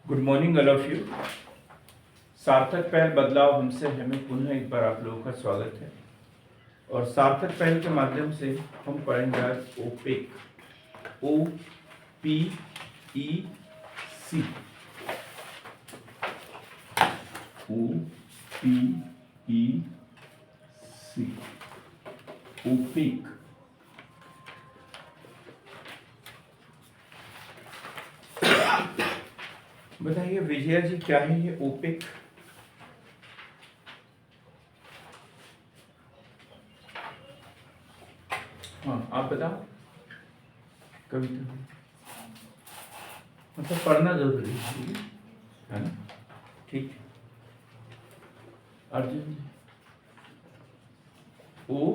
Good morning all of you. सार्थक पहल बदलाव हमसे हमें पुनः एक बार आप लोगों का स्वागत है। और सार्थक पहल के माध्यम से हम पढ़ेंगे आज ओपेक, OPEC, OPEC, ओपेक। बताइए विजया जी, क्या है ये ओपेक? हाँ, आप बताओ। कविता मतलब पढ़ना जरूरी है ना? ठीक है। अर्जुन, ओ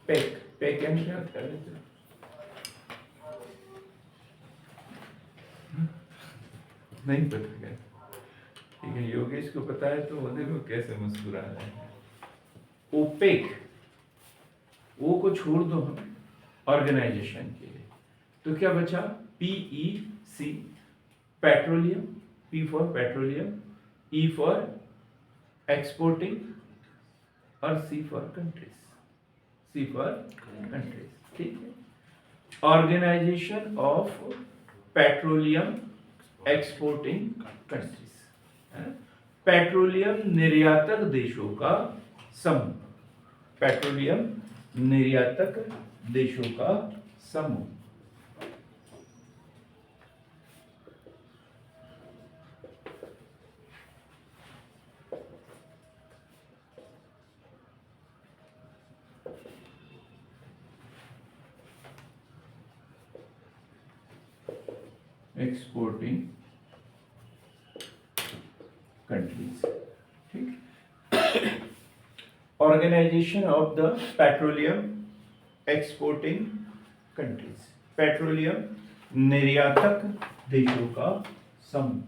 पेक, पेक क्या होता है? नहीं पता क्या? ठीक है, योगेश को पता है तो वो देखो कैसे मुस्कुरा रहे हैं। ओपेक, ओ को छोड़ दो हम ऑर्गेनाइजेशन के लिए, तो क्या बचा? PEC, petroleum, P for petroleum, E for exporting और C for countries, C for countries. ठीक है, organisation of petroleum exporting countries, petroleum निर्यातक देशों का समूह, पेट्रोलियम निर्यातक देशों का समूह। Exporting countries. ठीक, organisation of the petroleum exporting countries, petroleum निर्यातक देशों का समूह,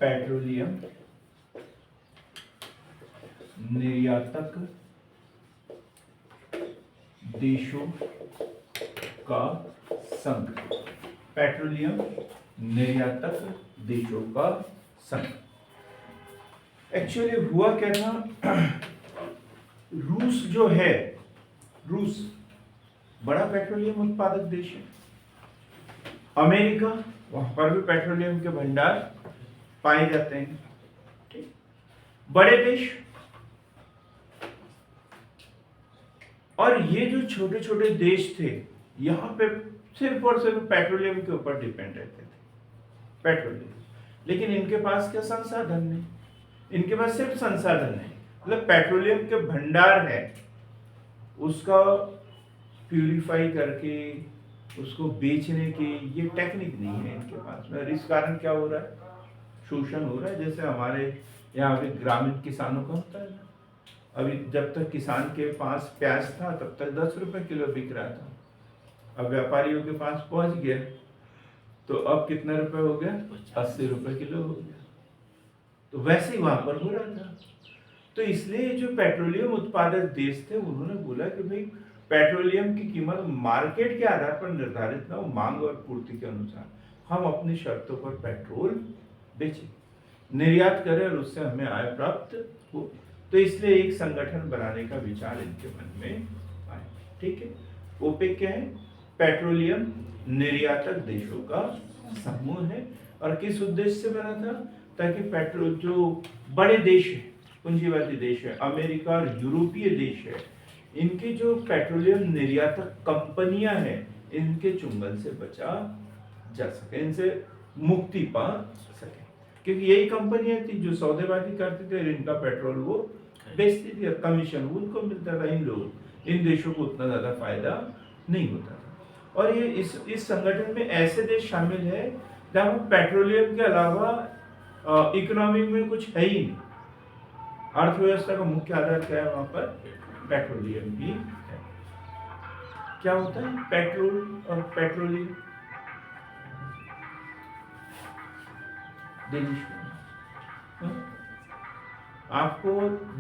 पेट्रोलियम निर्यातक देशों का संघ, पेट्रोलियम निर्यातक देशों का संघ। एक्चुअली हुआ क्या था, रूस जो है, रूस बड़ा पेट्रोलियम उत्पादक देश है। अमेरिका, वहां पर भी पेट्रोलियम के भंडार पाए जाते हैं। ठीक, बड़े देश। और ये जो छोटे छोटे देश थे, यहाँ पे सिर्फ और सिर्फ पेट्रोलियम के ऊपर डिपेंड रहते थे, पेट्रोलियम। लेकिन इनके पास क्या संसाधन नहीं, इनके पास सिर्फ संसाधन नहीं, मतलब पेट्रोलियम के भंडार है, उसका प्यूरिफाई करके उसको बेचने की ये टेक्निक नहीं है इनके पास में। इस कारण क्या हो रहा है? शोषण हो रहा है। जैसे हमारे यहाँ पे ग्रामीण किसानों का होता है ना, अभी जब तक किसान के पास प्याज था तब तक 10 रुपए किलो बिक रहा था, अब व्यापारियों के पास पहुंच गया तो अब कितने रुपए हो गया? 80 रुपए किलो हो गया। तो वैसे ही वहां पर हो रहा था। तो इसलिए जो पेट्रोलियम उत्पादक देश थे, उन्होंने बोला कि भाई पेट्रोलियम की कीमत मार्केट के आधार पर निर्धारित ना हो, मांग और पूर्ति के अनुसार हम अपनी शर्तों पर पेट्रोल बेचें, निर्यात करें और उससे हमें आय प्राप्त हो। तो इसलिए एक संगठन बनाने का विचार इनके मन में आया। ठीक है, ओपेक क्या है? पेट्रोलियम निर्यातक देशों का समूह है। और किस उद्देश्य से बना था? ताकि पेट्रोल, जो बड़े देश है, पूंजीवादी देश है, अमेरिका और यूरोपीय देश है, इनके जो पेट्रोलियम निर्यातक कंपनियां हैं, इनके चुंगल से बचा जा सके, इनसे मुक्ति पा सके। क्योंकि यही कंपनियां थी जो सौदेबाजी करती थी, इनका पेट्रोल वो बेचती थी और कमीशन उनको मिलता था। इन देशों को उतना ज्यादा फायदा नहीं होता था। और ये इस संगठन में ऐसे देश शामिल है जहां पेट्रोलियम के अलावा इकोनॉमी में कुछ है ही नहीं। अर्थव्यवस्था का मुख्य आधार क्या है? वहां पर पेट्रोलियम ही है। क्या होता है पेट्रोल और पेट्रोलियम? आपको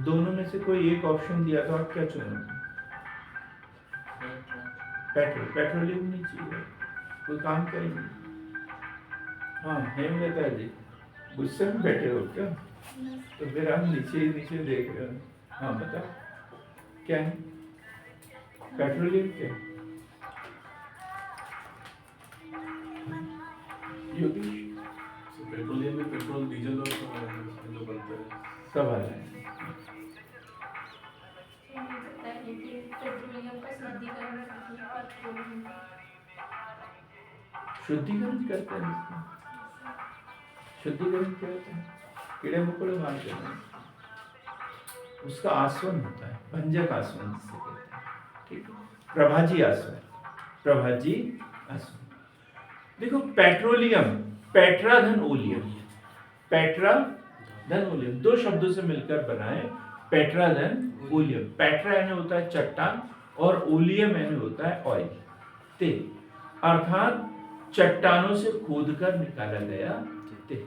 दोनों में से कोई एक ऑप्शन दिया तो आप क्या चुनोगे? पेट्रोल, पेट्रोलियम नहीं चाहिए, कोई काम करेंगे। हाँ हेमलता जी, गुस्से में बैठे हो क्या? तो फिर हम नीचे ही नीचे देख रहे हो। हाँ बताओ क्या है? पेट्रोलियम क्या है? योगेश पेट्रोलियम में पेट्रोल डीजल और सब आएगा इसमें जो बनता है। सब आ रहे हैं। पेट्रोलियम का शुद्धिकरण पेट्रोलियम शुद्धिकरण करते हैं इसका। शुद्धिकरण क्या होता है? कीड़े मकोड़े मार देते हैं, उसका आसवन होता है, भंजक आसवन जिसे कहते हैं, ठीक है, प्रभाजी आसवन, प्रभाजी आसवन। देखो पेट्रोलियम, पेट्रा धन ओलियम, पेट्रा धन ओलियम दो शब्दों से मिलकर बना है पेट्रा धन ओलियम। पेट्रा यानी होता है चट्टान और ओलियम यानी होता है ऑयल, तेल, अर्थात चट्टानों से खोदकर निकाला गया तेल।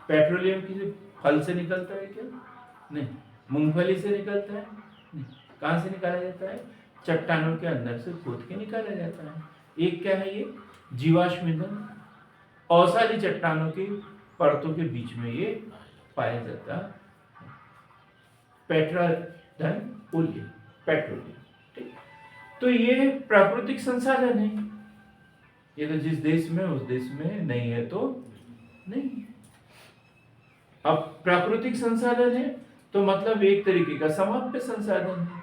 पेट्रोलियम किसी फल से निकलता है क्या? नहीं। मूंगफली से निकलता है? नहीं। कहाँ से निकाला जाता है? चट्टानों के अंदर से खोद के निकाला जाता है। एक क्या है ये? जीवाश्म ईंधन, औषधि चट्टानों की परतों के बीच में ये पाया जाता है। पेट्रा धन ओलियम, पेट्रोलियम, ठीक। तो ये प्राकृतिक संसाधन है, ये तो जिस देश में उस देश में नहीं है तो नहीं। अब प्राकृतिक संसाधन है तो मतलब एक तरीके का समाप्य संसाधन है,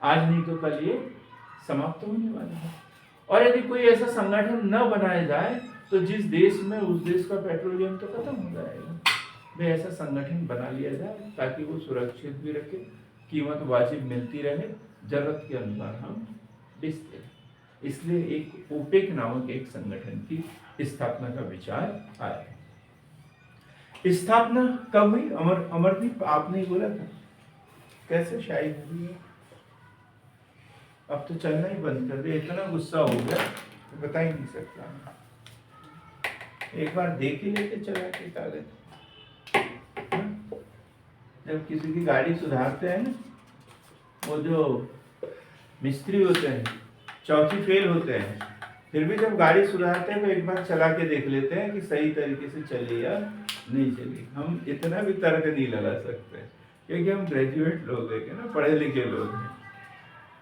आज नहीं तो कल ये समाप्त होने वाला है। और यदि कोई ऐसा संगठन न बनाया जाए तो जिस देश में उस देश का पेट्रोलियम तो खत्म हो जाएगा। भाई ऐसा संगठन बना लिया जाए ताकि वो सुरक्षित भी रखे, कीमत वाजिब मिलती रहे, जरूरत के अनुसार हम बेचते रहे। इसलिए एक ओपेक नामक एक संगठन की स्थापना का विचार आया। स्थापना कब हुई? अमरदीप आपने ही बोला था, कैसे शायद हुई है? अब तो चलना ही बंद कर दिया, इतना गुस्सा हो गया तो बता ही नहीं सकता। एक बार देख ही लेके चला के कागज। जब किसी की गाड़ी सुधारते हैं ना, वो जो मिस्त्री होते हैं चौथी फेल होते हैं, फिर भी जब गाड़ी सुधारते हैं तो एक बार चला के देख लेते हैं कि सही तरीके से चली या नहीं चली। हम इतना भी तर्क नहीं लगा सकते क्योंकि हम ग्रेजुएट लोग हैं ना, पढ़े लिखे लोग हैं,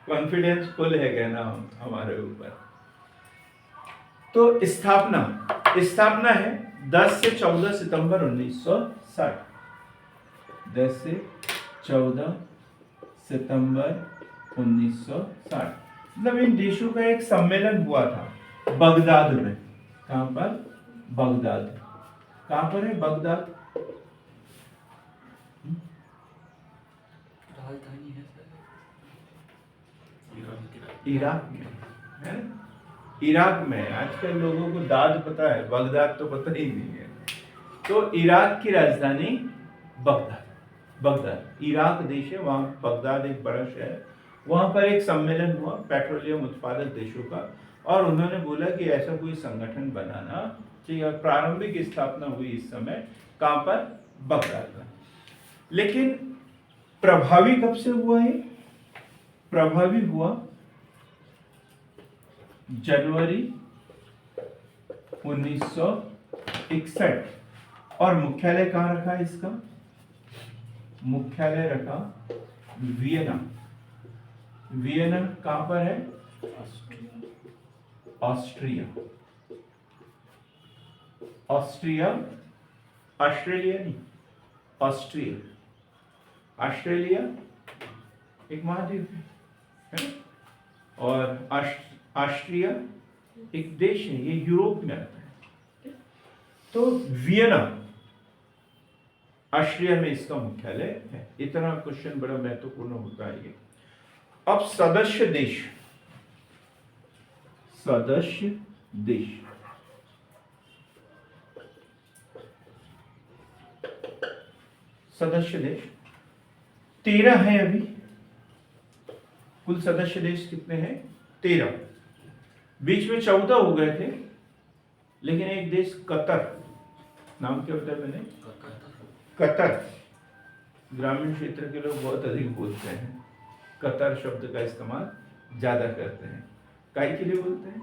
कॉन्फिडेंस फुल है कहना हमारे ऊपर। तो स्थापना है 10 से 14 सितंबर 1960। 10 से 14 सितंबर 1960, मतलब इन देशों का एक सम्मेलन हुआ था बगदाद में। कहां पर? बगदाद। कहां पर है बगदाद? राजधानी है सर इराक में है ना? इराक में। आजकल लोगों को दाद पता है, बगदाद तो पता ही नहीं है। तो इराक की राजधानी बगदाद, बगदाद इराक देश है, वहां बगदाद एक बड़ा शहर है। वहां पर एक सम्मेलन हुआ पेट्रोलियम उत्पादक देशों का, और उन्होंने बोला कि ऐसा कोई संगठन बनाना चाहिए। प्रारंभिक स्थापना हुई इस समय कहां पर? बगदाद में। लेकिन प्रभावी कब से हुआ है? प्रभावी हुआ जनवरी 1961। और मुख्यालय कहां रखा है इसका? मुख्यालय रखा वियना। वियना कहां पर है? ऑस्ट्रिया। ऑस्ट्रिया, ऑस्ट्रेलिया नहीं, ऑस्ट्रिया। ऑस्ट्रेलिया एक महाद्वीप है ना? और ऑस्ट्रिया एक देश है, ये यूरोप में आता है। तो वियना ऑस्ट्रिया में इसका मुख्यालय है। इतना क्वेश्चन बड़ा महत्वपूर्ण होता है ये। अब सदस्य देश, सदस्य देश, सदस्य देश 13 है अभी। कुल सदस्य देश कितने हैं? 13। बीच में 14 हो गए थे, लेकिन एक देश कतर, नाम क्या होता है? मैंने कतर, ग्रामीण क्षेत्र के लोग बहुत अधिक बोलते हैं, कतर शब्द का इस्तेमाल ज्यादा करते हैं। काहे के लिए बोलते हैं?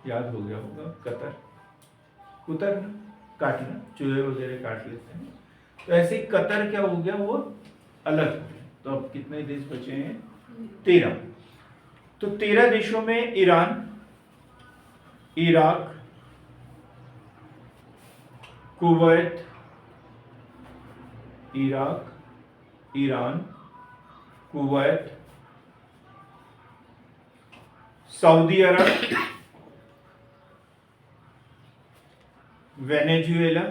याद हो गया होगा, कतर, कुतरना, काटना, चूहे वगैरह काट लेते हैं। तो ऐसे ही कतर क्या हो गया, वो अलग हो गया। तो अब कितने देश बचे हैं? 13। तो 13 देशों में Iran, Iraq, Kuwait, Iraq, Iran, Kuwait, Saudi Arabia, Venezuela,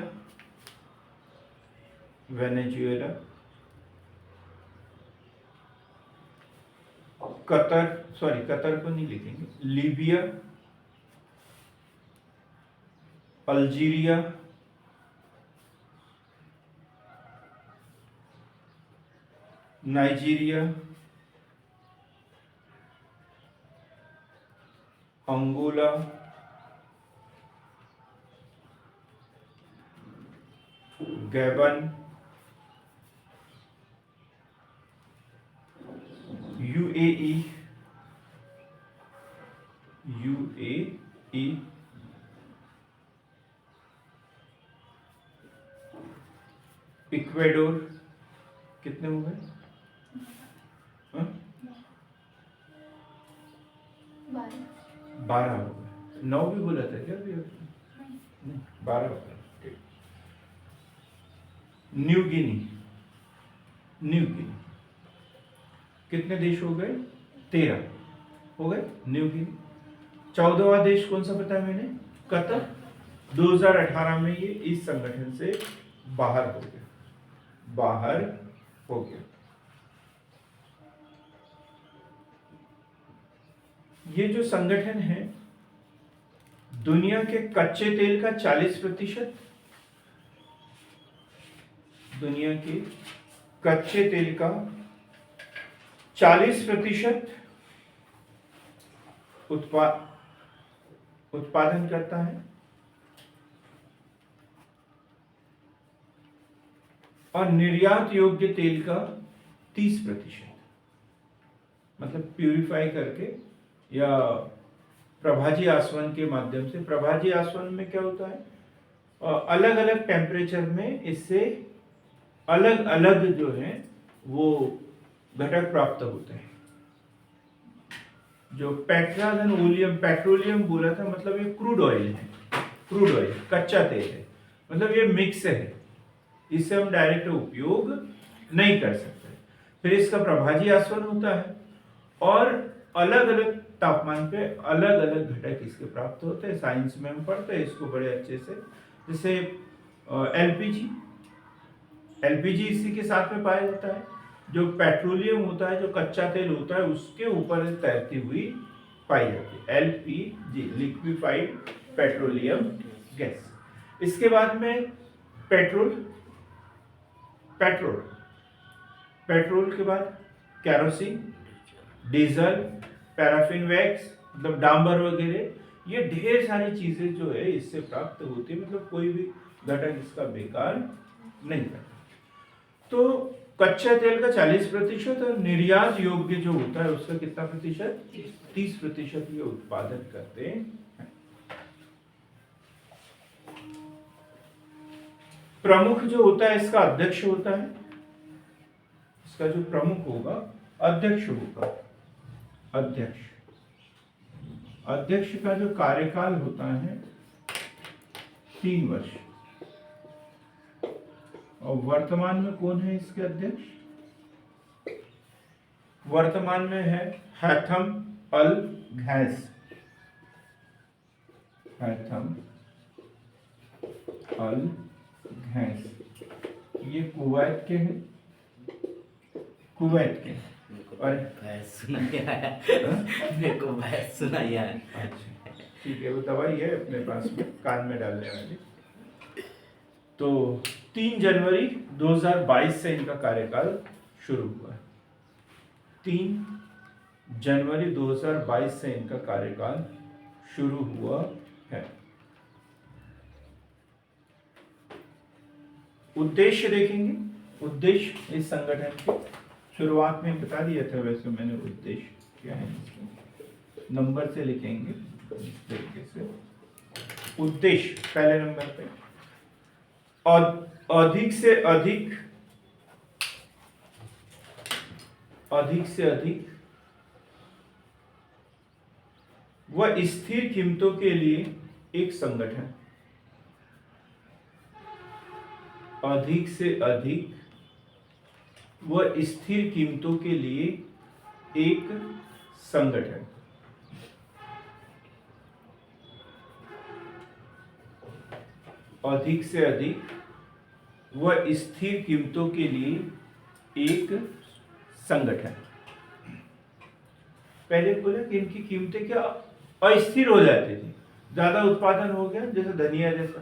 Qatar, sorry Qatar को नहीं लिखेंगे, Libya, Algeria, Nigeria, Angola, Gabon, UAE, Ecuador, कितने हो गए? हाँ? 12 हो गए। 9 भी बोला था क्या अभी आपने? नहीं, 12 हो गए। ठीक। न्यू गिनी, कितने देश हो गए? 13 हो गए। New Guinea. 14वां देश कौन सा बताया मैंने? कतर। 2018 में ये इस संगठन से बाहर हो गया, ये जो संगठन है, दुनिया के कच्चे तेल का 40%, दुनिया के कच्चे तेल का 40% उत्पादन करता है और निर्यात योग्य तेल का 30%, मतलब प्यूरिफाई करके या प्रभाजी आसवन के माध्यम से। प्रभाजी आसवन में क्या होता है, अलग अलग टेम्परेचर में इससे अलग अलग जो है वो घटक प्राप्त होते हैं। जो पेट्रोलियम बोला था, मतलब ये क्रूड ऑयल है, कच्चा तेल है, मतलब ये मिक्स है, इससे हम डायरेक्ट उपयोग नहीं कर सकते। फिर इसका प्रभाजी आसवन होता है और अलग अलग तापमान पे अलग अलग घटक इसके प्राप्त होते हैं। साइंस में हम पढ़ते हैं इसको बड़े अच्छे से। जैसे एलपीजी इसी के साथ में पाया जाता है। जो पेट्रोलियम होता है, जो कच्चा तेल होता है, उसके ऊपर तैरती हुई पाई जाती है एलपीजी, लिक्विफाइड पेट्रोलियम गैस। इसके बाद में पेट्रोल के बाद कैरोसिन, डीजल, पैराफिन वैक्स, मतलब डांबर वगैरह, ये ढेर सारी चीजें जो है इससे प्राप्त होती है। मतलब कोई भी घटक इसका बेकार नहीं करता। तो कच्चा तेल का 40% और निर्यात योग्य जो होता है उसका कितना प्रतिशत? 30% ये उत्पादन करते हैं। प्रमुख जो होता है इसका अध्यक्ष होता है, इसका जो प्रमुख होगा अध्यक्ष होगा। अध्यक्ष का जो कार्यकाल होता है 3 वर्ष। और वर्तमान में कौन है इसके अध्यक्ष? वर्तमान में है हैथम अल घैस। ये कुवैत के हैं, और मेरे को भैंस सुनाई है। अच्छा ठीक है, वो दवाई है अपने पास में कान में डालने वाली। तो 3 जनवरी 2022 से इनका कार्यकाल शुरू हुआ है। 3 जनवरी 2022 से इनका कार्यकाल शुरू हुआ है। उद्देश्य देखेंगे। उद्देश्य इस संगठन के शुरुआत में बता दिया था, वैसे मैंने उद्देश्य क्या है इसमें नंबर से लिखेंगे इस तरीके से। उद्देश्य पहले नंबर पे, अधिक से अधिक व स्थिर कीमतों के लिए एक संगठन, अधिक से अधिक व स्थिर कीमतों के लिए एक संगठन। अधिक से अधिक व स्थिर कीमतों के लिए एक संगठन। पहले बोला कि इनकी कीमतें क्या अस्थिर हो जाती थी, ज्यादा उत्पादन हो गया, जैसे धनिया जैसा,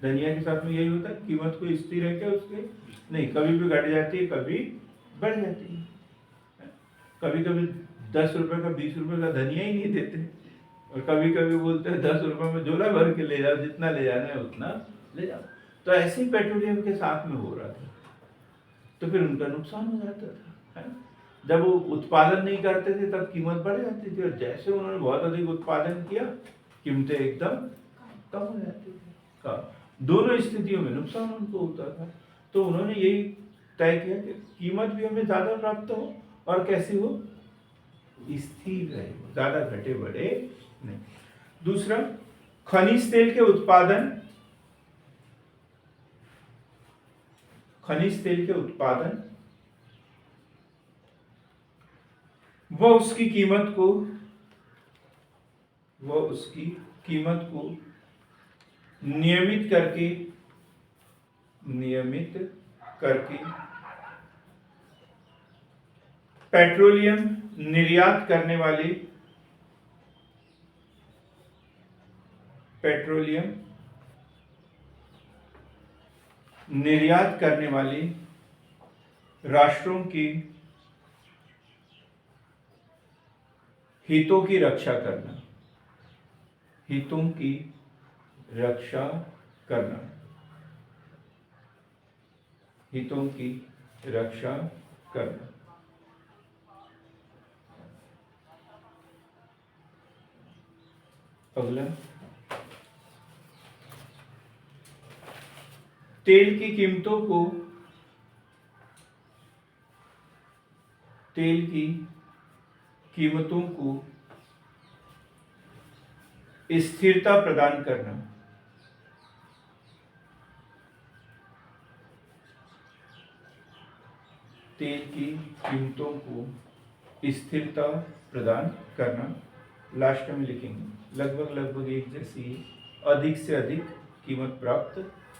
धनिया के साथ में यही होता है, कीमत कोई स्थिर है क्या उसकी? नहीं, कभी भी घट जाती है, कभी बढ़ जाती है। कभी कभी 10 रुपए का 20 रुपए का धनिया ही नहीं देते, और कभी कभी बोलते हैं 10 रुपए में झोला भर के ले जाओ, जितना ले जाना है उतना ले जाओ। तो ऐसे ही पेट्रोलियम के साथ में हो रहा था, तो फिर उनका नुकसान हो जाता था, है? जब वो उत्पादन नहीं करते थे तब कीमत बढ़ जाती थी, और जैसे उन्होंने बहुत अधिक उत्पादन किया, कीमतें एकदम कम हो जाती थी। दोनों स्थितियों में नुकसान उनको होता था। तो उन्होंने यही तय किया कि कीमत भी हमें ज्यादा प्राप्त हो, और कैसी हो? स्थिर रहे, ज्यादा घटे बढ़े नहीं। दूसरा, खनिज तेल के उत्पादन, खनिज तेल के उत्पादन व उसकी कीमत को नियमित करके पेट्रोलियम निर्यात करने वाले राष्ट्रों के हितों की रक्षा करना, अगला, तेल की कीमतों को स्थिरता प्रदान करना, तेल की कीमतों को स्थिरता प्रदान करना। लास्ट में लिखेंगे लगभग एक जैसी, अधिक से अधिक कीमत प्राप्त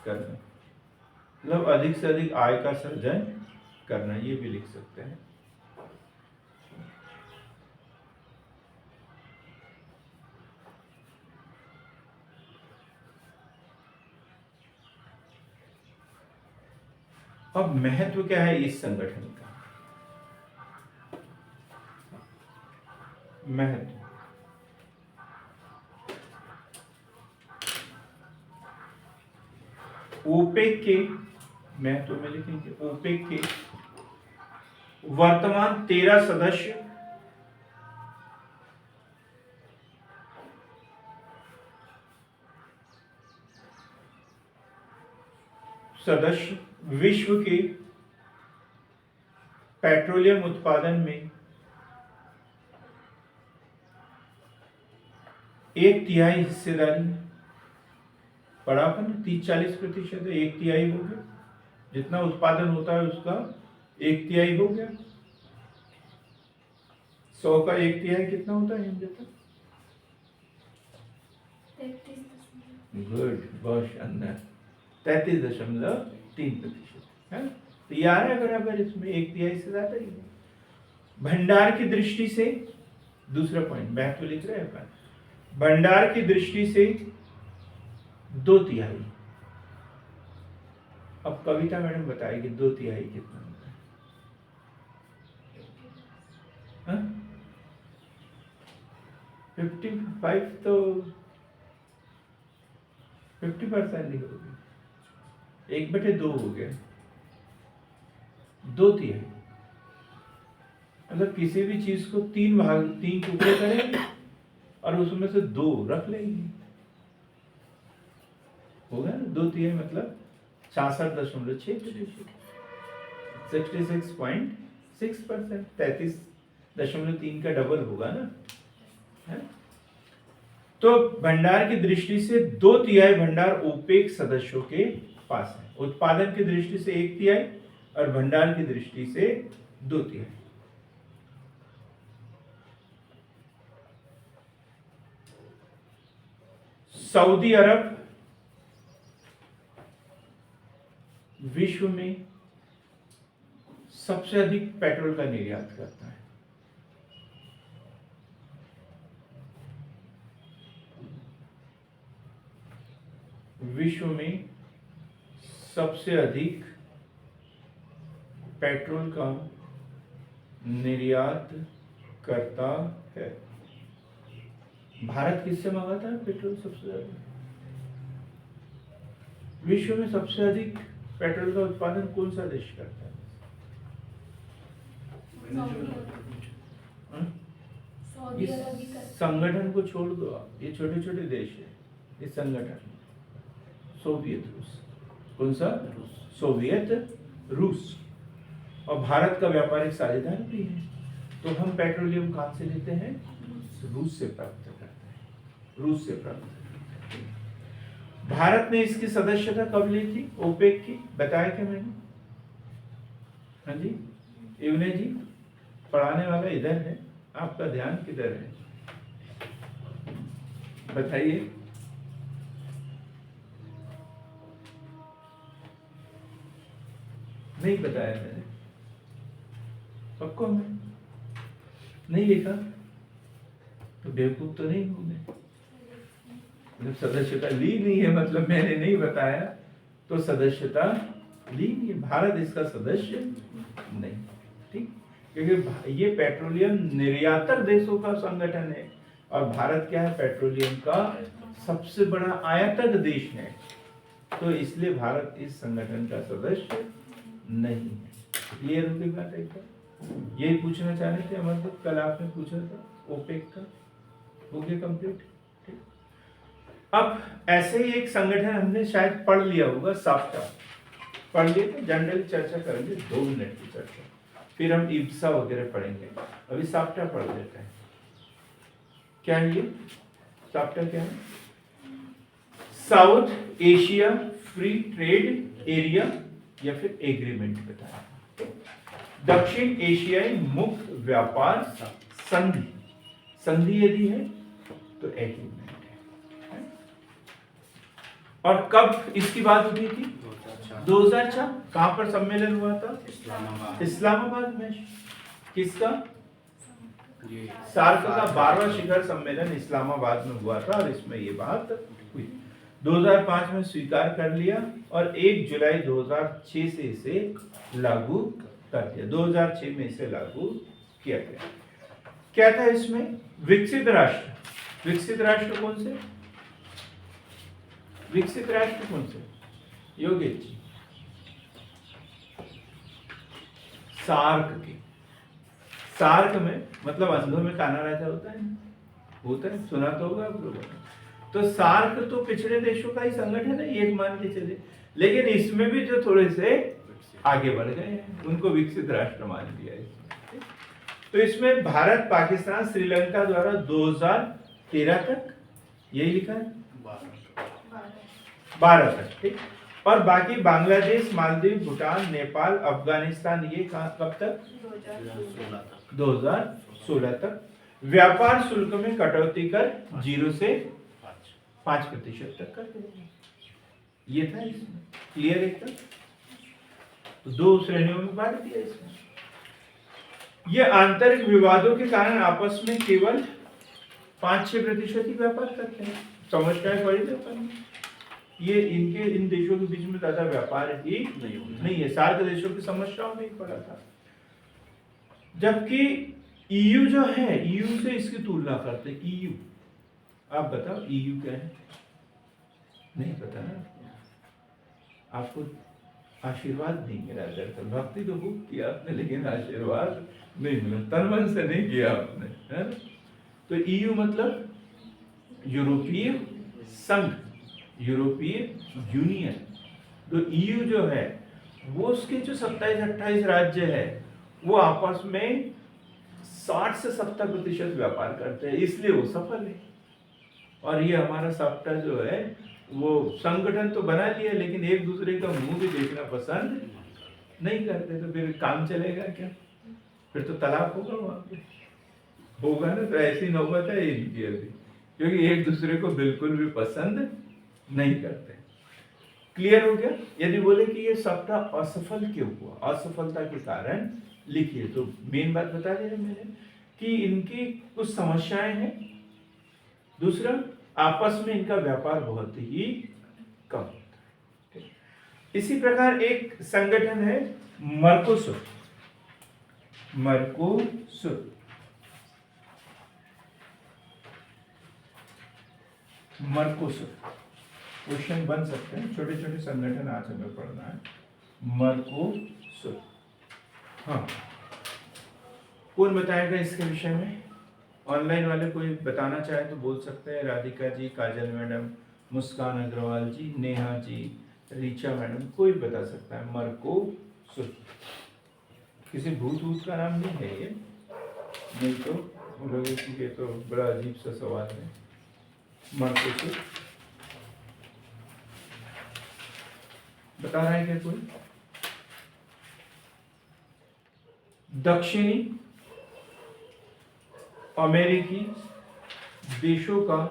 करना, मतलब अधिक से अधिक आय का सृजन करना, ये भी लिख सकते हैं। अब महत्व क्या है इस संगठन का? महत्व, ओपेक के महत्व में लिखेंगे, ओपेक के वर्तमान 13 सदस्य विश्व के पेट्रोलियम उत्पादन में 1/3 हिस्सेदारी है। पढ़ा अपन 30-40% है, 1/3 हो गया, जितना उत्पादन होता है उसका 1/3 हो गया। 100 का 1/3 कितना होता है बेटा? 33 गुड, बहुत शानदार, 33.3% है। तो ये आ रहा है बराबर, इसमें 1/3 से ज्यादा ही है। भंडार की दृष्टि से, दूसरा पॉइंट महत्व लिख रहे हैं अपन, भंडार की दृष्टि से 2/3। अब कविता मैडम बताएगी 2/3 कितना होता है? 55 तो 50% ही होगी, 1/2 हो गया, 2/3। मतलब किसी भी चीज को 3 टुकड़े करेंगे और उसमें से 2 रख लेंगे, होगा ना, 2/3 मतलब 66.6%, 66.6%, 33.3 का डबल होगा ना, है? तो भंडार की दृष्टि से 2/3 भंडार ओपेक सदस्यों के पास है, उत्पादन की दृष्टि से 1/3 और भंडार की दृष्टि से 2/3। सऊदी अरब विश्व में सबसे अधिक पेट्रोल का निर्यात करता है। विश्व में सबसे अधिक पेट्रोल का निर्यात करता है। भारत किससे मंगाता है पेट्रोल सबसे ज्यादा? विश्व में सबसे अधिक पेट्रोल का उत्पादन कौन सा देश करता है? हाँ? सऊदी इस अरब भी करता संगठन को छोड़ दो आप, ये छोटे छोटे देश है इस संगठन। सोवियत रूस, कौन सा? सोवियत रूस। और भारत का व्यापारिक साझेदार भी है। तो हम पेट्रोलियम कहां से लेते हैं? रूस से प्राप्त करते हैं, रूस से प्राप्त करते हैं। भारत ने इसकी सदस्यता कब ली थी ओपेक की, बताया क्या मैंने? हाँ जी, इवने जी पढ़ाने वाला इधर है, आपका ध्यान किधर है बताइए। नहीं बताया मैंने, पक्का में नहीं लिखा तो बेवकूफ तो नहीं हूं मैं। जब सदस्यता ली नहीं है मतलब मैंने नहीं बताया तो सदस्यता ली नहीं है, भारत इसका सदस्य नहीं, ठीक? क्योंकि ये पेट्रोलियम निर्यातक देशों का संगठन है और भारत क्या है? पेट्रोलियम का सबसे बड़ा आयातक देश है, तो इसलिए भारत इस संगठन का सदस्य नहीं है। क्लियर हो गई बात एकदम? यही पूछना चाह रहे थे अमर, कल आपने पूछा था ओपेक का, हो गया कंप्लीट, ठीक? अब ऐसे ही एक संगठन हमने शायद पढ़ लिया होगा, साफ्टा पढ़ लिए थे, जनरल चर्चा करेंगे 2 मिनट की चर्चा, फिर हम इब्सा वगैरह पढ़ेंगे। अभी साफ्टा पढ़ लेते हैं। क्या है ये साफ्टा? क्या है? South Asia free trade area या फिर एग्रीमेंट बताया, दक्षिण एशियाई मुक्त व्यापार संधि। संधि यदि है तो एग्रीमेंट है। और कब इसकी बात हुई थी? 2004। कहां पर सम्मेलन हुआ था? इस्लामाबाद में। किसका? सार्क का 12वां शिखर सम्मेलन इस्लामाबाद में हुआ था और इसमें ये बात हुई। 2005 में स्वीकार कर लिया और 1 जुलाई 2006 से इसे लागू कर दिया। 2006 में इसे लागू किया गया। क्या था इसमें? विकसित राष्ट्र। विकसित राष्ट्र कौन से? विकसित राष्ट्र कौन से? योगेश जी, सार्क के। सार्क में मतलब अंधों में काना राजा होता है ना, होता है, सुना तो होगा आप लोगों ने। तो सार्क तो पिछड़े देशों का ही संगठन है, एक मान के चले, लेकिन इसमें भी जो थोड़े से आगे बढ़ गए हैं उनको विकसित राष्ट्र मान लिया इसमें। तो इसमें भारत, पाकिस्तान, श्रीलंका द्वारा 2013 तक, यही लिखा है 12 तक, ठीक? और बाकी बांग्लादेश, मालदीव, भूटान, नेपाल, अफगानिस्तान, ये कब तक? 2016 तक। व्यापार शुल्क में कटौती कर 0 से 5% तक कर देंगे। ये था इसमें, क्लियर एकदम? तो 2 श्रेणियों में बांट दिया इसमें। ये आंतरिक विवादों के कारण आपस में केवल 5-6% ही व्यापार करते हैं। समझदार पड़ी थे अपन, ये इनके इन देशों के बीच में ज्यादा व्यापार ही नहीं है। सार्क देशों की समस्याओं में ही पड़ा था। जबकि ईयू जो है, ईयू से इसकी तुलना करते हैं। ईयू, आप बताओ ईयू क्या है? नहीं पता ना आपको? आशीर्वाद नहीं मिला, दरअसल भक्ति तो खूब किया आपने लेकिन आशीर्वाद नहीं मिला, तन मन से नहीं किया आपने, है? तो ईयू मतलब यूरोपीय संघ, यूरोपीय यूनियन। तो ईयू जो है वो उसके जो 27-28 राज्य है वो आपस में 60 से 70% व्यापार करते हैं, इसलिए वो सफल है। और ये हमारा सप्ताह जो है वो संगठन तो बना लिया लेकिन एक दूसरे का मुंह भी देखना पसंद नहीं करते, तो फिर काम चलेगा क्या? फिर तो तलाक होगा वहां पे, होगा ना। तो ऐसी नौबत है इनकी अभी, क्योंकि एक दूसरे को बिल्कुल भी पसंद नहीं करते। क्लियर हो गया? यदि बोले कि ये सप्ताह असफल क्यों हुआ, असफलता के कारण लिखिए, तो मेन बात बता दिया मैंने कि इनकी कुछ समस्याएं हैं। दूसरा, आपस में इनका व्यापार बहुत ही कम होता है। इसी प्रकार एक संगठन है मर्कोसुर। मर्कोसुर क्वेश्चन बन सकते हैं, छोटे छोटे संगठन आज हमें पढ़ना है। मर्कोसुर, हाँ, कौन बताएगा इसके विषय में? ऑनलाइन वाले कोई बताना चाहे तो बोल सकते हैं। राधिका जी, काजल मैडम, मुस्कान अग्रवाल जी, नेहा जी, रीचा मैडम, कोई बता सकता है। मर्कोसुर किसी भूत का नाम नहीं है ये, नहीं तो बोलोगे कि ये तो बड़ा अजीब सा सवाल है। मर्कोसुर बता रहा है क्या कोई? दक्षिणी अमेरिकी देशों का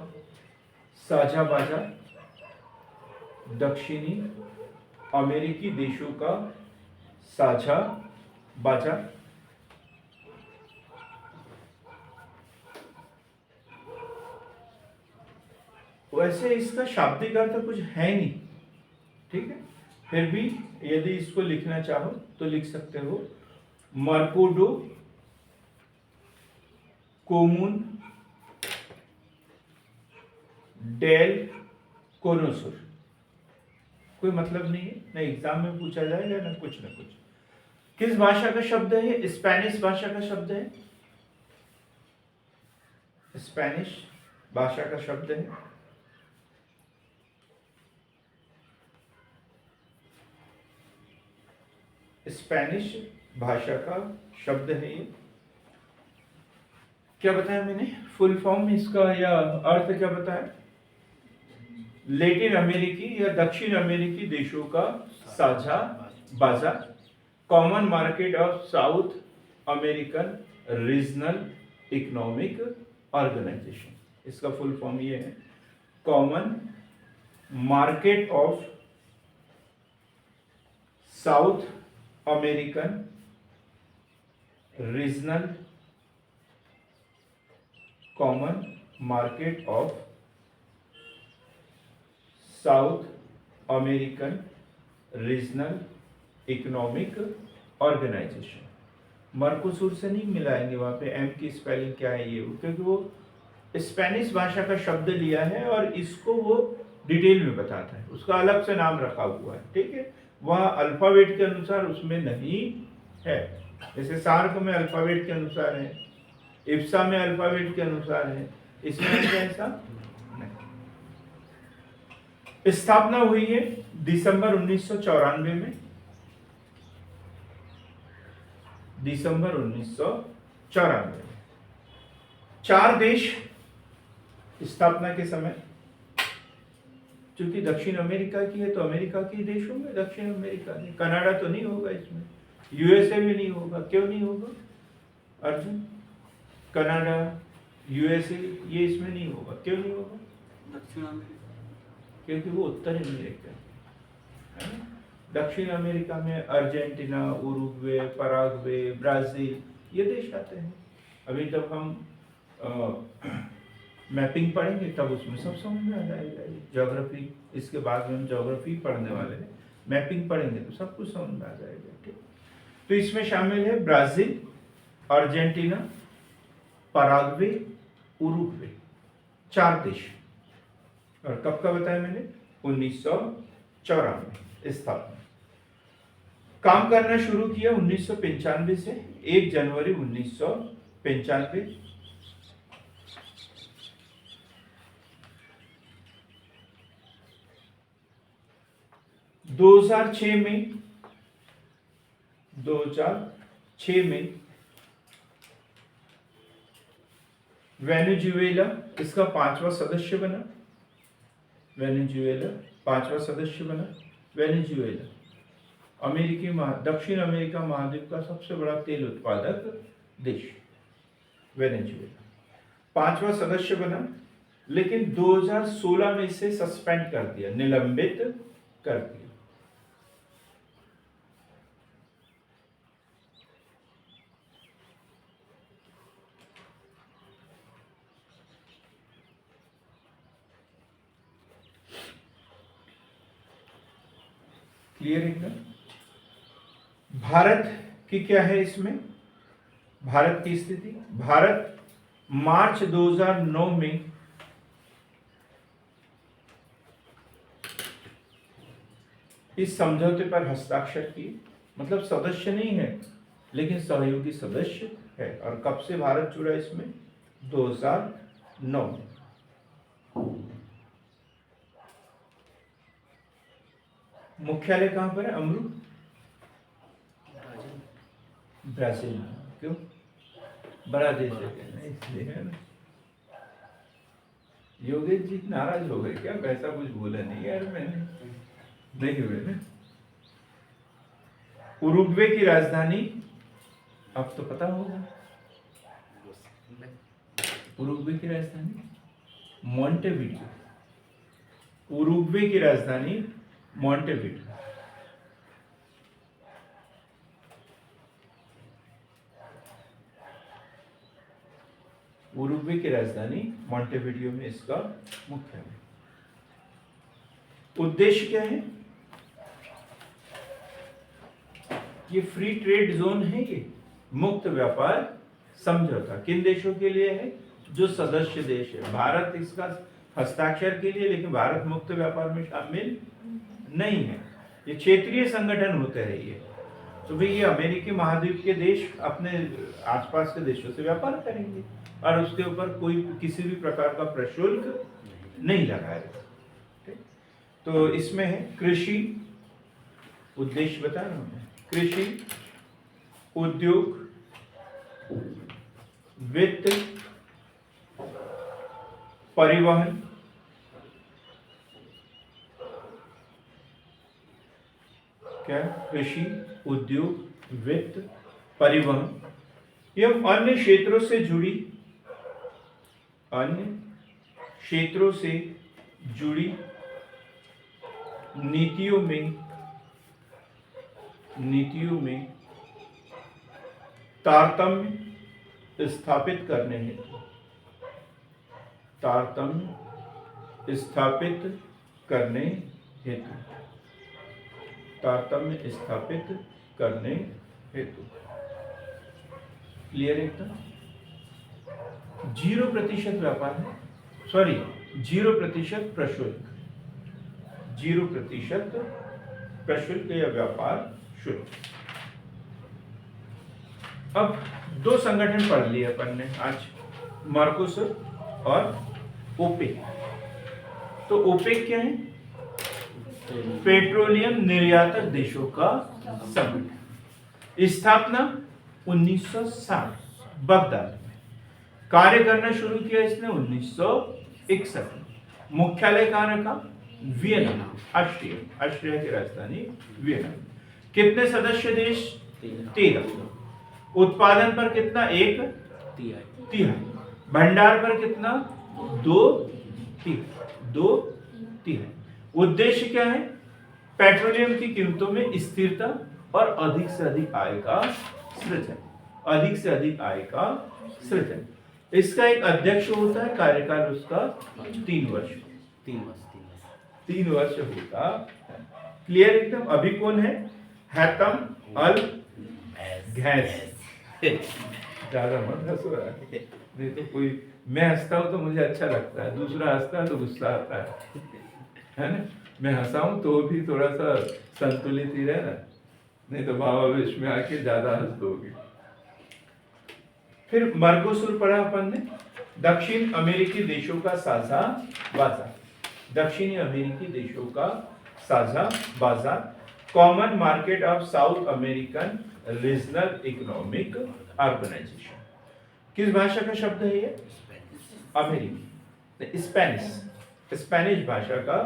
साझा बाजार। दक्षिणी अमेरिकी देशों का साझा बाजार। वैसे इसका शाब्दिक अर्थ कुछ है नहीं, ठीक है, फिर भी यदि इसको लिखना चाहो तो लिख सकते हो। मर्कोडो कोमुन डेल कोनोसुर। कोई मतलब नहीं है, ना एग्जाम में पूछा जाएगा ना कुछ। किस भाषा का शब्द है ये? स्पेनिश भाषा का शब्द है। स्पेनिश भाषा का शब्द है। स्पेनिश भाषा का शब्द है ये। क्या बताया मैंने? फुल फॉर्म इसका या अर्थ क्या बताया? लैटिन अमेरिकी या दक्षिण अमेरिकी देशों का साझा बाजार, common market of South American regional economic organization. इसका फुल फॉर्म ये है, common market of South American regional, common market of South American regional economic organization. Mercosur से नहीं मिलाएंगे, वहां पे एम की स्पेलिंग क्या है ये, क्योंकि वो स्पेनिश भाषा का शब्द लिया है और इसको वो डिटेल में बताता है, उसका अलग से नाम रखा हुआ है, ठीक है। वह अल्फाबेट के अनुसार उसमें नहीं है, जैसे सार्क में अल्फाबेट के अनुसार है, इप्सा में अल्फाबेट के अनुसार है, इसमें ऐसा नहीं। स्थापना हुई है दिसंबर 1994 में। दिसंबर 1994 में 4 देश स्थापना के समय, क्योंकि दक्षिण अमेरिका की है तो अमेरिका के देशों में दक्षिण अमेरिका में, कनाडा तो नहीं होगा इसमें, यूएसए भी नहीं होगा। क्यों नहीं होगा अर्जुन? कनाडा, यूएसए ये इसमें नहीं होगा। क्यों नहीं होगा? दक्षिण अमेरिका, क्योंकि वो उत्तर अमेरिका है ना। दक्षिण अमेरिका में अर्जेंटीना, उरुग्वे, पराग्वे, ब्राजील ये देश आते हैं। अभी जब हम मैपिंग पढ़ेंगे तब उसमें सब समझ में आ जाएगा। ज्योग्राफी इसके बाद में हम ज्योग्राफी पढ़ने वाले हैं, मैपिंग पढ़ेंगे तो सब कुछ समझ में आ जाएगा, ठीक। तो इसमें शामिल है ब्राजील, अर्जेंटीना, पराग्वे, उरुग्वे, 4 देश। और कब का बताया मैंने? 1994 स्थापना। काम करना शुरू किया 1995 से, 1 जनवरी 1995। 2006 में 2006 में वेनेजुएला इसका 5वां सदस्य बना। वेनेजुएला 5वां सदस्य बना। वेनेजुएला दक्षिण अमेरिका महाद्वीप का सबसे बड़ा तेल उत्पादक देश। वेनेजुएला 5वां सदस्य बना, लेकिन 2016 में इसे सस्पेंड कर दिया, निलंबित कर दिया। क्लियर एकदम। भारत की क्या है इसमें, भारत की स्थिति। भारत मार्च 2009 में इस समझौते पर हस्ताक्षर किए, मतलब सदस्य नहीं है लेकिन सहयोगी सदस्य है। और कब से भारत जुड़ा इसमें, 2009 में। मुख्यालय कहां पर है, अमरू, ब्राजील में। क्यों, बड़ा देश है क्या? नहीं, इसलिए है ना। योगेश जी नाराज हो गए क्या, वैसा कुछ बोला नहीं यार मैंने, नहीं हुए ना। उरुग्वे की राजधानी अब तो पता होगा, उरुग्वे की राजधानी मॉन्टेविडियो। उरुग्वे की राजधानी मॉन्टेविडियो। उरुग्वे की राजधानी मॉन्टेविडियो में इसका मुख्यालय। उद्देश्य क्या है, ये फ्री ट्रेड जोन है, ये मुक्त व्यापार समझौता किन देशों के लिए है, जो सदस्य देश है। भारत इसका हस्ताक्षर के लिए, लेकिन भारत मुक्त व्यापार में शामिल नहीं है। ये क्षेत्रीय संगठन होते रहे ये, तो भाई ये अमेरिकी महाद्वीप के देश अपने आसपास के देशों से व्यापार करेंगे और उसके ऊपर कोई किसी भी प्रकार का प्रशुल्क नहीं लगाएगा। तो इसमें है कृषि, उद्देश्य बता रहा हूं मैं, कृषि, उद्योग, वित्त, परिवहन, क्या, कृषि, उद्योग, वित्त, परिवहन एवं अन्य क्षेत्रों से जुड़ी, अन्य क्षेत्रों से जुड़ी नीतियों में तारतम्य स्थापित करने हेतु, तारतम्य स्थापित करने हेतु, तारतम्य स्थापित करने हेतु। क्लियर एकदम। 0% व्यापार है, सॉरी 0% प्रशुल्क, 0% प्रशुल्क या व्यापार शुल्क। अब दो संगठन पढ़ लिए अपन ने आज, मर्कोसुर और ओपेक। तो ओपेक क्या है, पेट्रोलियम निर्यातक देशों का संगठन। स्थापना 1960 बगदाद में, कार्य करना शुरू किया इसने 1961 में। मुख्यालय कहां रखा, वियना, ऑस्ट्रिया की राजधानी वियना। कितने सदस्य देश, 13। उत्पादन पर कितना, 1/3। भंडार पर कितना, 2/3। उद्देश्य क्या है, पेट्रोलियम की कीमतों में स्थिरता और अधिक से अधिक आय का सृजन, अधिक से अधिक आय का सृजन। इसका एक अध्यक्ष होता है, कार्यकाल उसका 3 वर्ष होता। क्लियर एकदम। अभी कौन है, हैतम अल घैस। ज्यादा मत हंसो यार, नहीं तो कोई, मैं हंसता हूं तो मुझे अच्छा लगता है, दूसरा हंसता है तो गुस्सा आता है ना। मैं हंसाऊं तो भी थोड़ा सा संतुलित ही रहना, नहीं तो भावावेश में आके ज्यादा हंस दोगे। फिर मर्कोसुर पढ़ा अपन ने, दक्षिण अमेरिकी देशों का साझा बाजार, दक्षिणी अमेरिकी देशों का साझा बाजार, common market of South American regional economic organization. किस भाषा का शब्द है ये? अमेरिकी, स्पेनिश, स्पेनिश भाषा का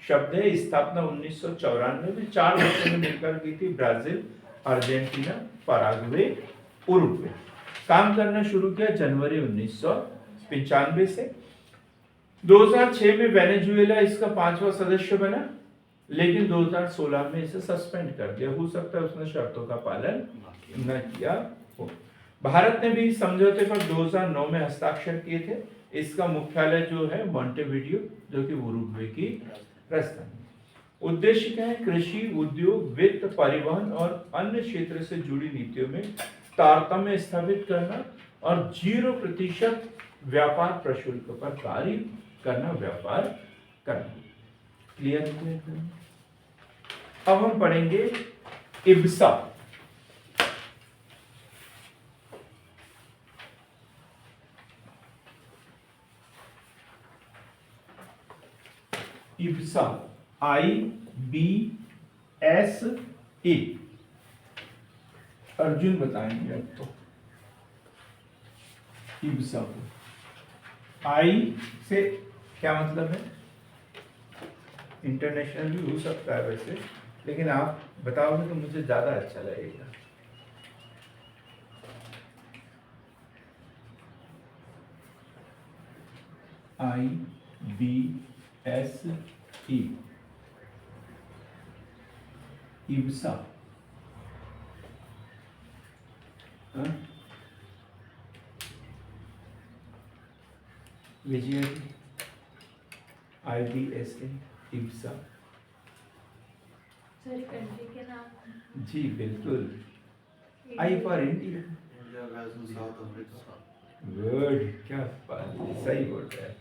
शब्द है। स्थापना 1994 में 4 देशों ने मिलकर की थी, ब्राजील, अर्जेंटीना, पराग्वे, उरुग्वे। काम करना शुरू किया जनवरी 1995 से। 2006 में वेनेजुएला इसका 5वां सदस्य बना, लेकिन 2016 में इसे सस्पेंड कर दिया। हो सकता है उसने शर्तों का पालन न किया हो। भारत ने भी समझौते पर 2009 में हस्ताक्षर किए थे। इसका मुख्यालय जो है मॉन्टेविडियो, जो कि उरुग्वे की राजधानी। उद्देश्य क्या है? कृषि, उद्योग, वित्त, परिवहन और अन्य क्षेत्र से जुड़ी नीतियों में तारतम्य स्थापित करना और 0% व्यापार प्रशुल्क पर कार्य करना, व्यापार करना। क्लियर है? अब हम पढ़ेंगे इब्सा। IBSA, IBSA। अर्जुन बताएंगे अब तो इब्सा को। आई से क्या मतलब है? इंटरनेशनल भी हो सकता है वैसे, लेकिन आप बताओगे तो मुझे ज्यादा अच्छा लगेगा। IBSA, IBSA. Vijay, IBSA, IBSA. Sir country के नाम। जी बिल्कुल, I for India. India, Brazil, South Africa. Good, क्या बात है, सही बोल रहे हैं।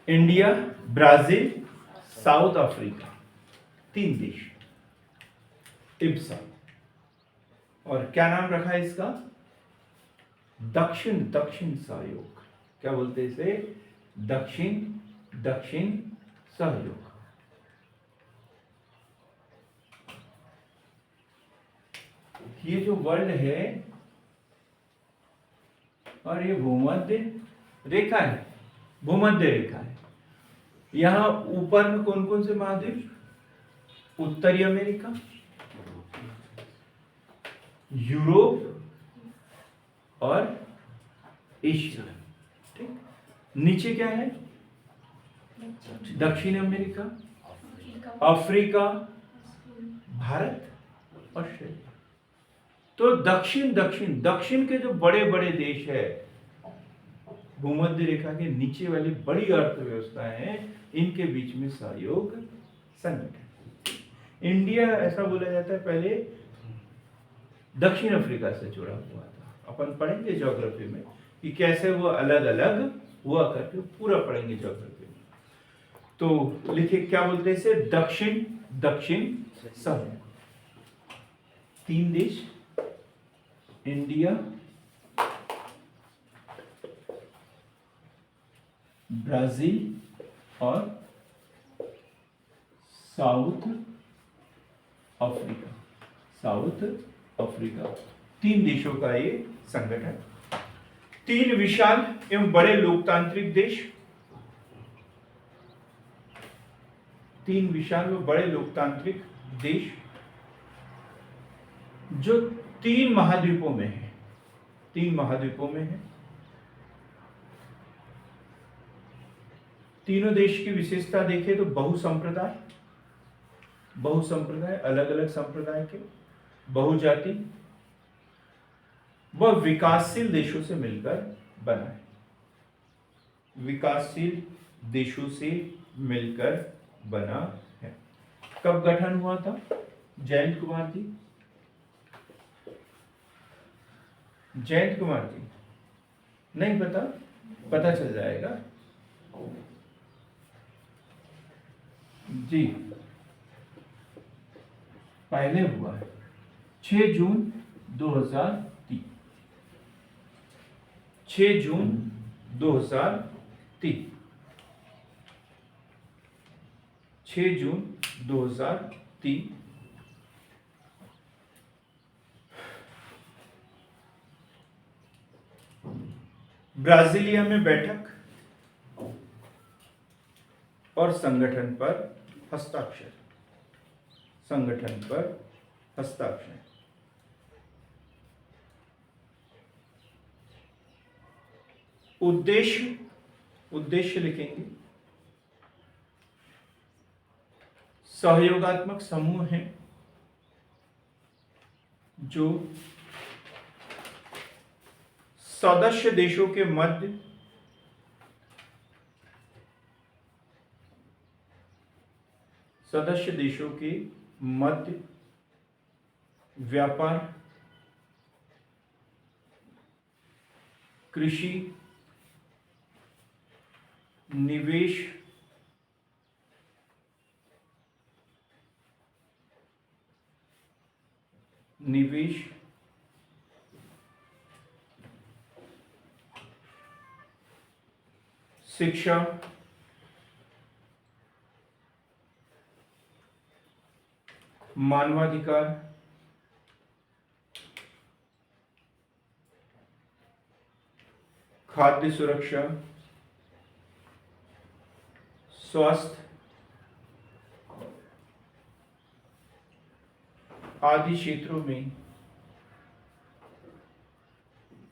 इंडिया, ब्राजील, साउथ अफ्रीका, 3 देश, इब्सा। और क्या नाम रखा है इसका? दक्षिण दक्षिण सहयोग। क्या बोलते हैं इसे? दक्षिण दक्षिण सहयोग। ये जो वर्ल्ड है और ये भूमध्य रेखा है, भूमध्य रेखा है। यहां ऊपर में कौन कौन से महाद्वीप? उत्तरी अमेरिका, यूरोप और एशिया। ठीक, नीचे क्या है? दक्षिण अमेरिका, अफ्रीका, भारत, ऑस्ट्रेलिया। तो दक्षिण दक्षिण दक्षिण के जो बड़े बड़े देश है, भूमध्य रेखा के नीचे वाली बड़ी अर्थव्यवस्थाएं हैं, इनके बीच में सहयोग संगठन। इंडिया ऐसा बोला जाता है पहले दक्षिण अफ्रीका से जुड़ा हुआ था। अपन पढ़ेंगे ज्योग्राफी में कि कैसे वो अलग अलग हुआ करके, पूरा पढ़ेंगे ज्योग्राफी में। तो लिखिए, क्या बोलते हैं इसे? दक्षिण दक्षिण सहयोग। 3 देश, इंडिया, ब्राजील और साउथ अफ्रीका। साउथ अफ्रीका, 3 देशों का ये संगठन। 3 विशाल एवं बड़े लोकतांत्रिक देश, 3 विशाल व बड़े लोकतांत्रिक देश जो 3 महाद्वीपों में है। 3 महाद्वीपों में है। तीनों देश की विशेषता देखें तो बहुसंप्रदाय, बहुसंप्रदाय, अलग अलग संप्रदाय के, बहुजाति व विकासशील देशों से मिलकर बना है। विकासशील देशों से मिलकर बना है। कब गठन हुआ था? जयंत कुमार जी, जयंत कुमार जी, नहीं पता? पता चल जाएगा जी। पहले हुआ है 6 जून 2003, 6 जून 2003, 6 जून 2003। ब्राजीलिया में बैठक और संगठन पर हस्ताक्षर। संगठन पर हस्ताक्षर। उद्देश्य, उद्देश्य लिखेंगे सहयोगात्मक समूह हैं जो सदस्य देशों के मध्य व्यापार, कृषि, निवेश, शिक्षा, मानवाधिकार, खाद्य सुरक्षा, स्वास्थ्य आदि क्षेत्रों में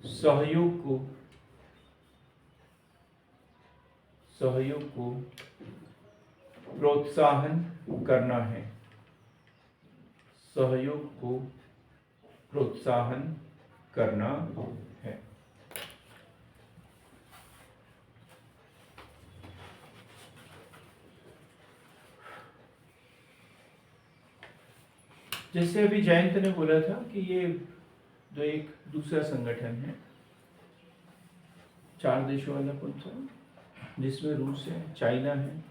सहयोग को प्रोत्साहन करना है। सहयोग को प्रोत्साहन करना है। जैसे अभी जयंत ने बोला था कि ये जो एक दूसरा संगठन है 4 देशों वाला कौन सा, जिसमें रूस है, चाइना है,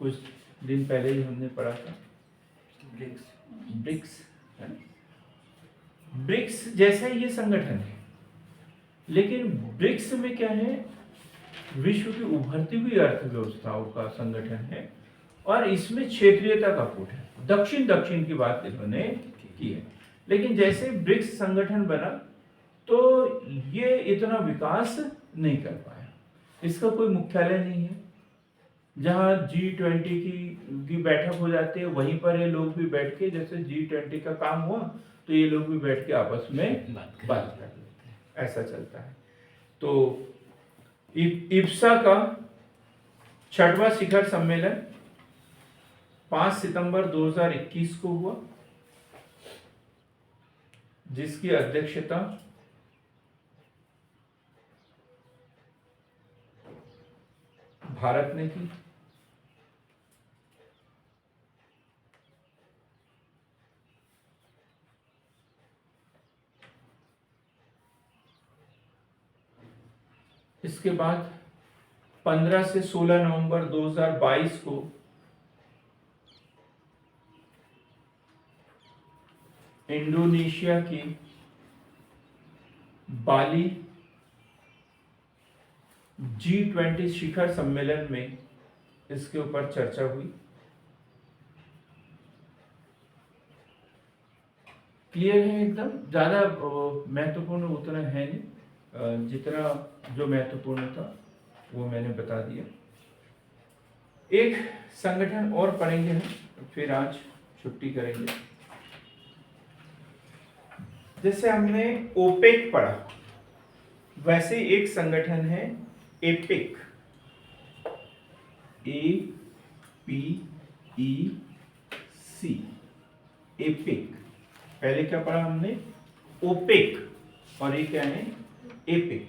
कुछ दिन पहले ही हमने पढ़ा था ब्रिक्स है। ब्रिक्स जैसा ये संगठन है, लेकिन ब्रिक्स में क्या है, विश्व की उभरती हुई अर्थव्यवस्थाओं का संगठन है और इसमें क्षेत्रीयता का पुट है। दक्षिण दक्षिण की बात इन्होंने की है, लेकिन जैसे ब्रिक्स संगठन बना तो ये इतना विकास नहीं कर पाया। इसका कोई मुख्यालय नहीं है। जहाँ G20 की बैठक हो जाती है वहीं पर ये लोग भी बैठ के, जैसे G20 का काम हुआ तो ये लोग भी बैठ के आपस में बात कर लेते हैं, ऐसा चलता है। तो इप्सा का 6वां शिखर सम्मेलन 5 सितंबर 2021 को हुआ, जिसकी अध्यक्षता भारत ने की। इसके बाद 15 से 16 नवंबर 2022 को इंडोनेशिया की बाली G20 शिखर सम्मेलन में इसके ऊपर चर्चा हुई। क्लियर है एकदम, ज्यादा महत्वपूर्ण उतना है नहीं, जितना जो महत्वपूर्ण था वो मैंने बता दिया। एक संगठन और पढ़ेंगे हम, फिर आज छुट्टी करेंगे। जैसे हमने ओपेक पढ़ा, वैसे एक संगठन है एपिक, APEC, एपिक। पहले क्या पढ़ा हमने, ओपेक, और ये क्या है, एपिक।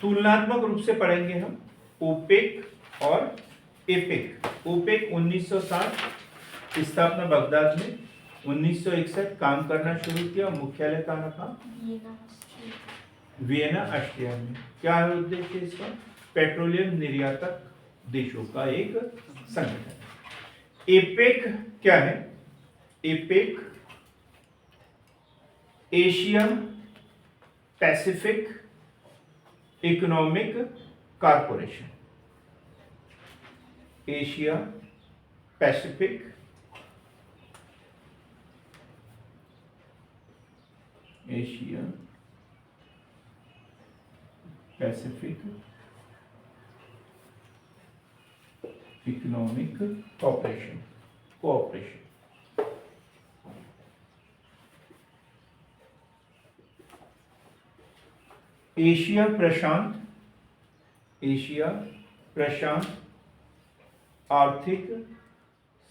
तुलनात्मक रूप से पढ़ेंगे हम ओपेक और एपिक। ओपेक 1960 स्थापना बगदाद में, 1961 काम करना शुरू किया, मुख्यालय कहाँ रखा, वियना ऑस्ट्रिया में। क्या है उद्देश्य इसका, पेट्रोलियम निर्यातक देशों का एक संगठन। एपेक क्या है, APEC Asia Pacific economic corporation, Asia Pacific, Asia Pacific economic cooperation. एशिया प्रशांत आर्थिक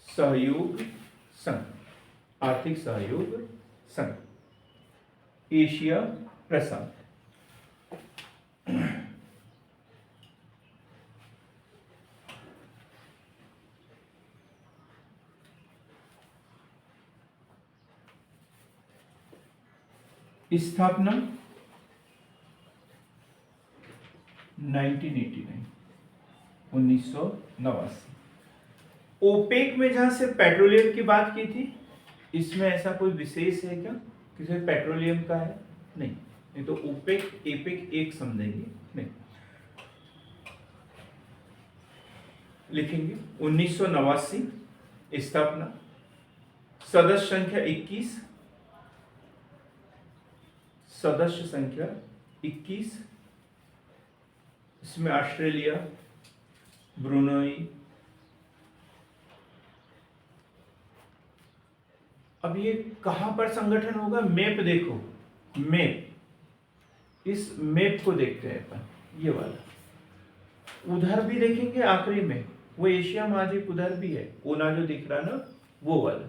सहयोग संघ, एशिया प्रशांत। स्थापना 1989। ओपेक में जहां से पेट्रोलियम की बात की थी, इसमें ऐसा कोई विशेष है क्या किसी पेट्रोलियम का है? नहीं तो ओपेक एपेक एक समझेंगे। नहीं लिखेंगे 1989 स्थापना, सदस्य संख्या 21, सदस्य संख्या 21, इसमें ऑस्ट्रेलिया, ब्रुनई। अब ये कहां पर संगठन होगा? मैप देखो, मैप, इस मैप को देखते हैं अपन, ये वाला। उधर भी देखेंगे आखिरी में, वो एशिया महाद्वीप उधर भी है, कोना जो दिख रहा ना वो वाला।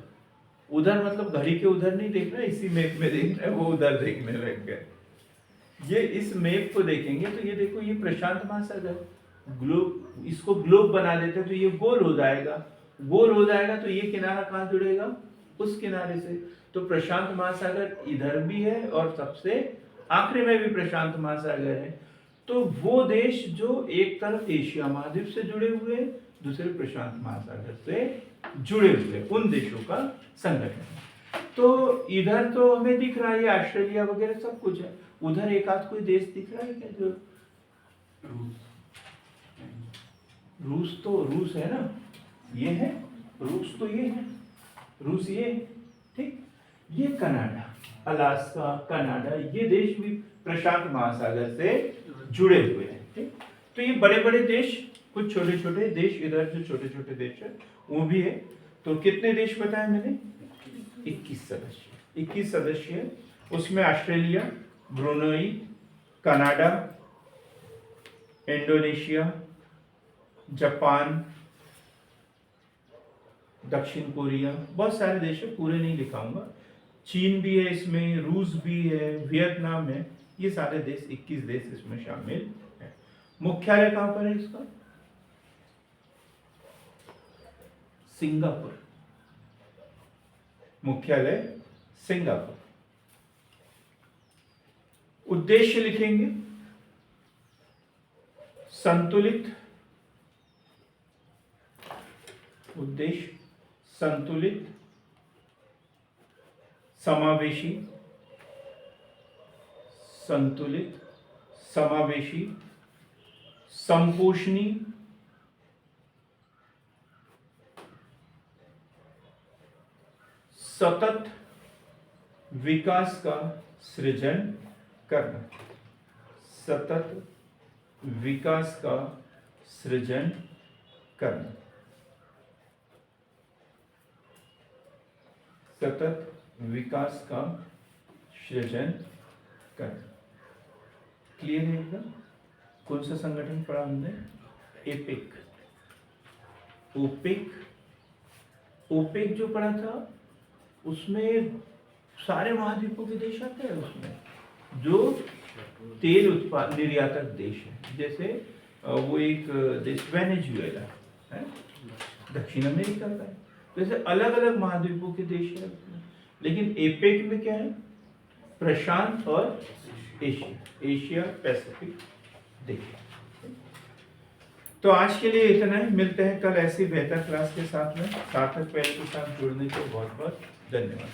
उधर मतलब घड़ी के उधर नहीं देख रहा, इसी मैप में देख रहा है, वो उधर देखने लग गए। ये इस मैप को देखेंगे तो ये देखो, ये प्रशांत महासागर, ग्लोब, इसको ग्लोब बना देते हैं तो ये गोल हो जाएगा, गोल हो जाएगा तो ये किनारा कहाँ जुड़ेगा? उस किनारे से। तो प्रशांत महासागर इधर भी है और सबसे आखिरी में भी प्रशांत महासागर है। तो वो देश जो एक तरफ एशिया महाद्वीप से जुड़े हुए, दूसरे प्रशांत महासागर से जुड़े हुए, उन देशों का संगठन। तो इधर तो हमें दिख रहा है ऑस्ट्रेलिया वगैरह सब कुछ है, उधर एक आध कोई देश दिख रहा है क्या जो? रूस तो रूस है ना, ये है रूस, तो ये है रूस, ये ठीक। ये कनाडा, अलास्का, कनाडा, ये देश भी प्रशांत महासागर से जुड़े हुए हैं, ठीक। तो ये बड़े बड़े देश, कुछ छोटे छोटे देश इधर जो छोटे छोटे देश है वो भी है। तो कितने देश बताए मैंने? 21 सदस्य, 21 सदस्य है। उसमें Australia, Brunei, Canada, Indonesia, Japan, दक्षिण कोरिया, बहुत सारे देश है, पूरे नहीं लिखाऊंगा। चीन भी है इसमें, रूस भी है, वियतनाम है, ये सारे देश 21 देश इसमें शामिल है। मुख्यालय कहां पर है इसका? सिंगापुर, मुख्यालय सिंगापुर। उद्देश्य लिखेंगे संतुलित, उद्देश्य संतुलित, समावेशी, संतुलित, समावेशी, संपोषणी, सतत विकास का सृजन करना, सतत विकास का सृजन करना, सतत विकास का सृजन करना। क्लियर है एकदम? कौन सा संगठन पढ़ा हमने? APEC, OPEC. ओपेक जो पढ़ा था उसमें सारे महाद्वीपों के देश आते हैं, उसमें जो तेल उत्पाद निर्यातक देश है, जैसे वो एक देश वेनेजुएला है, दक्षिण अमेरिका का है, जैसे अलग अलग महाद्वीपों के देश है। लेकिन एपेक में क्या है? प्रशांत और एशिया, एशिया पैसिफिक देश। तो आज के लिए इतना ही, मिलते हैं कल ऐसी बेहतर क्लास के साथ में। सार्थक पहल के साथ जुड़ने के बहुत बहुत धन्यवाद।